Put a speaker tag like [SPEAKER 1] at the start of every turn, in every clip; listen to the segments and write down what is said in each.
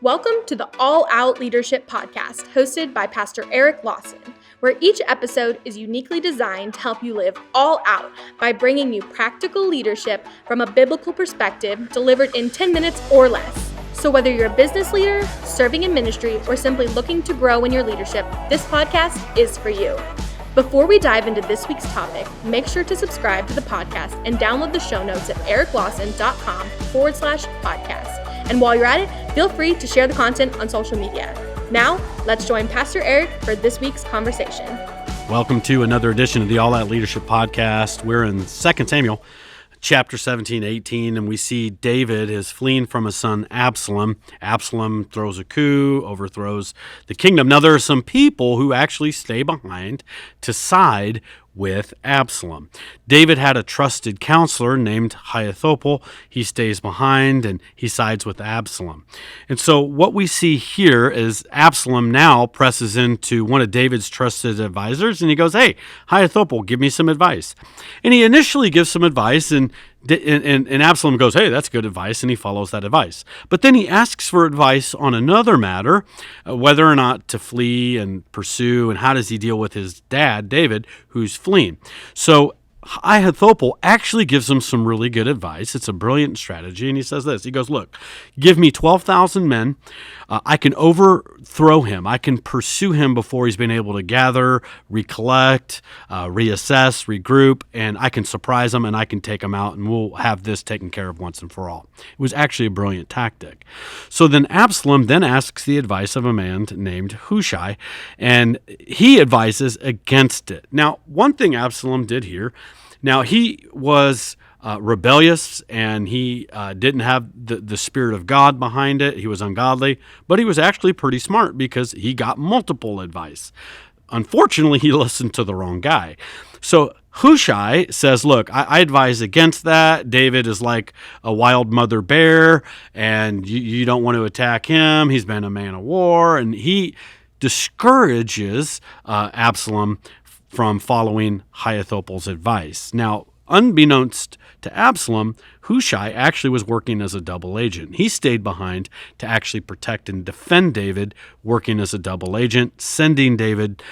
[SPEAKER 1] Welcome to the All Out Leadership Podcast, hosted by Pastor Erik, where each episode is uniquely designed to help you live all out by bringing you practical leadership from a biblical perspective delivered in 10 minutes or less. So whether you're a business leader, serving in ministry, or simply looking to grow in your leadership, this podcast is for you. Before we dive into this week's topic, make sure to subscribe to the podcast and download the show notes at eriklawson.com/podcast. And while you're at it, feel free to share the content on social media. Now, let's join Pastor Erik for this week's conversation.
[SPEAKER 2] Welcome to another edition of the All Out Leadership Podcast. We're in 2 Samuel chapter 17, 18, and we see David is fleeing from his son Absalom. Absalom throws a coup, overthrows the kingdom. Now, there are some people who actually stay behind to side with Absalom. David had a trusted counselor named Ahithophel. He stays behind and he sides with Absalom. And so what we see here is Absalom now presses into one of David's trusted advisors and he goes, "Hey, Ahithophel, give me some advice." And he initially gives some advice and Absalom goes, "Hey, that's good advice," and he follows that advice. But then he asks for advice on another matter, whether or not to flee and pursue, and how does he deal with his dad, David, who's fleeing. So Ahithophel actually gives him some really good advice. It's a brilliant strategy, and he says this. He goes, "Look, give me 12,000 men. I can overthrow him. I can pursue him before he's been able to gather, recollect, reassess, regroup, and I can surprise him, and I can take him out, and we'll have this taken care of once and for all." It was actually a brilliant tactic. So then Absalom then asks the advice of a man named Hushai, and he advises against it. Now, one thing Absalom did here, now he was rebellious, and he didn't have the Spirit of God behind it. He was ungodly, but he was actually pretty smart because he got multiple advice. Unfortunately, he listened to the wrong guy. So Hushai says, "Look, I advise against that. David is like a wild mother bear, and you don't want to attack him. He's been a man of war," and he discourages Absalom from following Ahithophel's advice. Now, unbeknownst to Absalom, Hushai actually was working as a double agent. He stayed behind to actually protect and defend David, working as a double agent, sending David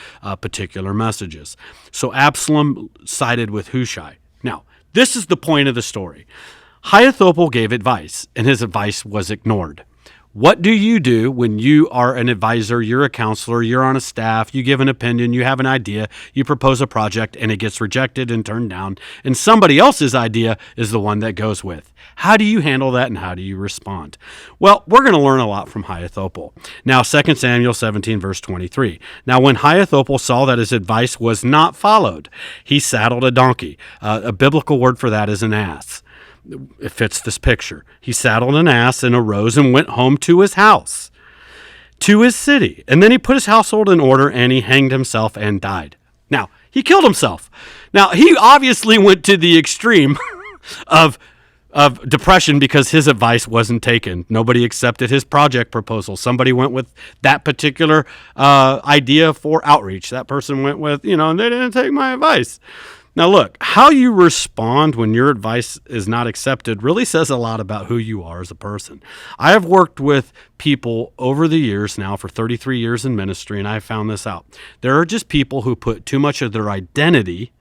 [SPEAKER 2] particular messages. So Absalom sided with Hushai. Now, this is the point of the story. Ahithophel gave advice, and his advice was ignored. What do you do when you are an advisor, you're a counselor, you're on a staff, you give an opinion, you have an idea, you propose a project, and it gets rejected and turned down, and somebody else's idea is the one that goes with? How do you handle that, and how do you respond? Well, we're going to learn a lot from Ahithophel. Now, 2 Samuel 17, verse 23. Now, when Ahithophel saw that his advice was not followed, he saddled a donkey. A biblical word for that is an ass. It fits this picture. He saddled an ass and arose and went home to his house, to his city. And then he put his household in order and he hanged himself and died. Now, he killed himself. Now, he obviously went to the extreme of depression because his advice wasn't taken. Nobody accepted his project proposal. Somebody went with that particular idea for outreach. That person went with, and they didn't take my advice. Now look, how you respond when your advice is not accepted really says a lot about who you are as a person. I have worked with people over the years now for 33 years in ministry, and I found this out. There are just people who put too much of their identity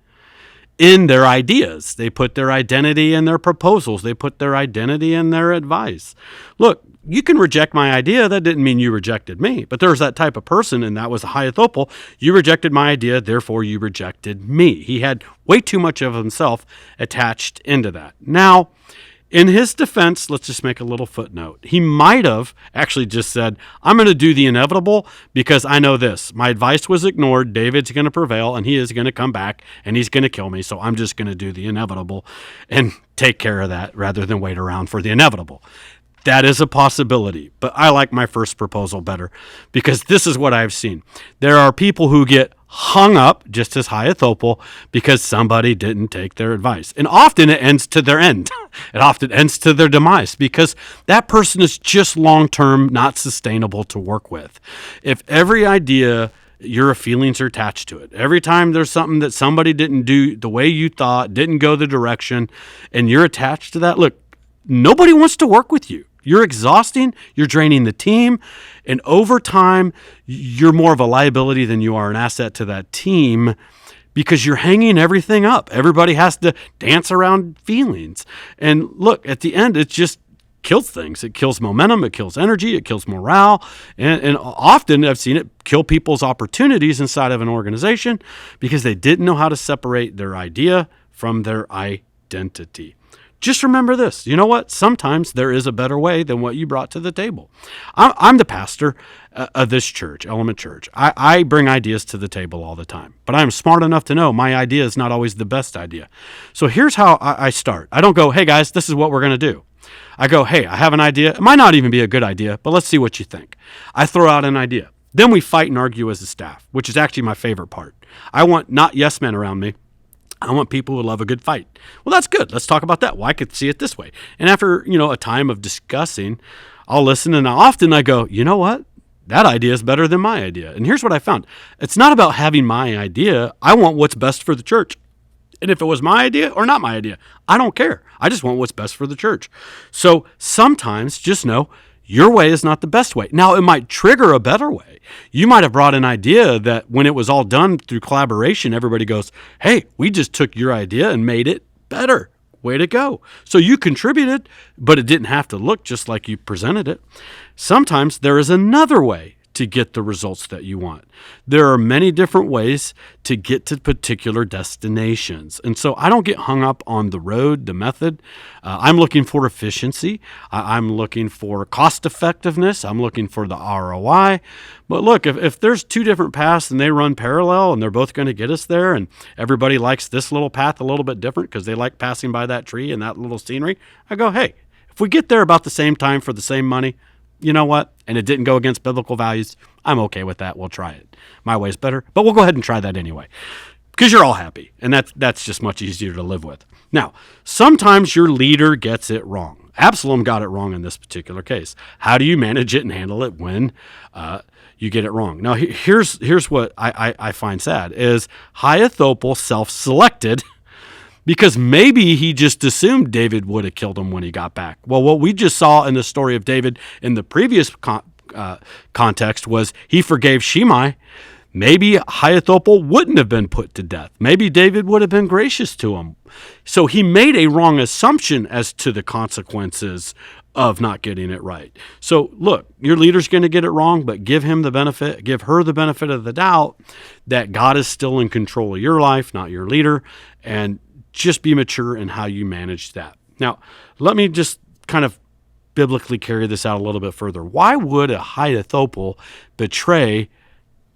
[SPEAKER 2] in their ideas. They put their identity in their proposals. They put their identity in their advice. Look, you can reject my idea. That didn't mean you rejected me. But there's that type of person, and that was Ahithophel. You rejected my idea, therefore you rejected me. He had way too much of himself attached into that. Now, in his defense, let's just make a little footnote. He might have actually just said, "I'm going to do the inevitable because I know this. My advice was ignored. David's going to prevail, and he is going to come back, and he's going to kill me, so I'm just going to do the inevitable and take care of that rather than wait around for the inevitable." That is a possibility, but I like my first proposal better because this is what I've seen. There are people who get hung up, just as Ahithophel, because somebody didn't take their advice. And often it ends to their end. It often ends to their demise because that person is just long-term not sustainable to work with. If every idea your feelings are attached to it. Every time there's something that somebody didn't do the way you thought, didn't go the direction, and you're attached to that, look, nobody wants to work with you. You're exhausting, you're draining the team, and over time, you're more of a liability than you are an asset to that team because you're hanging everything up. Everybody has to dance around feelings. And look, at the end, it just kills things. It kills momentum, it kills energy, it kills morale, and often I've seen it kill people's opportunities inside of an organization because they didn't know how to separate their idea from their identity. Just remember this. You know what? Sometimes there is a better way than what you brought to the table. I'm the pastor of this church, Element Church. I bring ideas to the table all the time, but I'm smart enough to know my idea is not always the best idea. So here's how I start. I don't go, hey guys, this is what we're going to do. I go, hey, I have an idea. It might not even be a good idea, but let's see what you think. I throw out an idea. Then we fight and argue as a staff, which is actually my favorite part. I want not yes men around me. I want people who love a good fight. Well, that's good. Let's talk about that. Well, I could see it this way. And after, a time of discussing, I'll listen, and often I go, you know what? That idea is better than my idea. And here's what I found. It's not about having my idea. I want what's best for the church. And if it was my idea or not my idea, I don't care. I just want what's best for the church. So sometimes just know your way is not the best way. Now, it might trigger a better way. You might have brought an idea that when it was all done through collaboration, everybody goes, hey, we just took your idea and made it better. Way to go. So you contributed, but it didn't have to look just like you presented it. Sometimes there is another way to get the results that you want. There are many different ways to get to particular destinations. And so I don't get hung up on the road, the method. I'm looking for efficiency. I'm looking for cost effectiveness. I'm looking for the ROI. But look, if there's two different paths and they run parallel and they're both going to get us there and everybody likes this little path a little bit different because they like passing by that tree and that little scenery, I go, hey, if we get there about the same time for the same money, you know what? And it didn't go against biblical values, I'm okay with that. We'll try it. My way's better, but we'll go ahead and try that anyway because you're all happy, and that's just much easier to live with. Now, sometimes your leader gets it wrong. Absalom got it wrong in this particular case. How do you manage it and handle it when you get it wrong? Now, here's what I find sad is Ahithophel self-selected because maybe he just assumed David would have killed him when he got back. Well, what we just saw in the story of David in the previous context was he forgave Shimei. Maybe Ahithophel wouldn't have been put to death. Maybe David would have been gracious to him. So he made a wrong assumption as to the consequences of not getting it right. So look, your leader's going to get it wrong, but give her the benefit of the doubt that God is still in control of your life, not your leader, and just be mature in how you manage that. Now, let me just kind of biblically carry this out a little bit further. Why would Ahithophel betray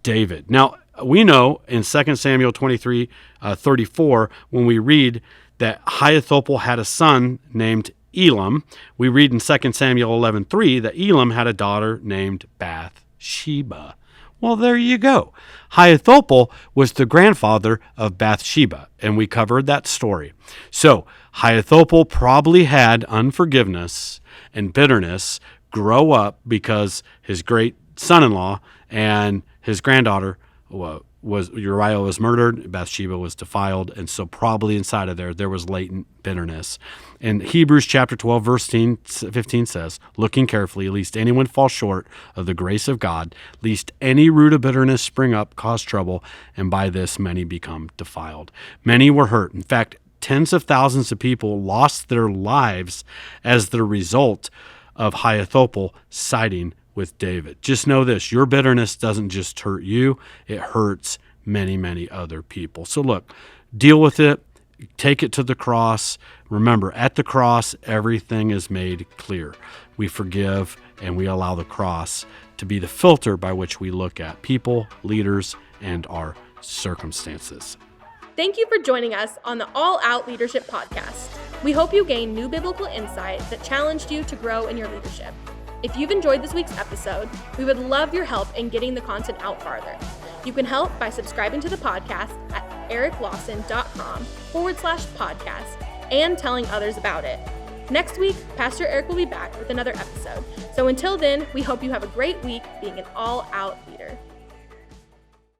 [SPEAKER 2] David? Now, we know in 2 Samuel 23:34, when we read that Ahithophel had a son named Elam, we read in 2 Samuel 11:3 that Elam had a daughter named Bathsheba. Well, there you go. Ahithophel was the grandfather of Bathsheba, and we covered that story. So Ahithophel probably had unforgiveness and bitterness grow up because his great son-in-law and his granddaughter Uriah was murdered, Bathsheba was defiled, and so probably inside of there was latent bitterness. And Hebrews chapter 12, verse 15 says, looking carefully, lest anyone fall short of the grace of God, lest any root of bitterness spring up, cause trouble, and by this many become defiled. Many were hurt. In fact, tens of thousands of people lost their lives as the result of Ahithophel siding with David. Just know this, your bitterness doesn't just hurt you, it hurts many, many other people. So look, deal with it, take it to the cross. Remember, at the cross, everything is made clear. We forgive and we allow the cross to be the filter by which we look at people, leaders, and our circumstances.
[SPEAKER 1] Thank you for joining us on the All Out Leadership Podcast. We hope you gained new biblical insight that challenged you to grow in your leadership. If you've enjoyed this week's episode, we would love your help in getting the content out farther. You can help by subscribing to the podcast at eriklawson.com/podcast and telling others about it. Next week, Pastor Erik will be back with another episode. So until then, we hope you have a great week being an all-out leader.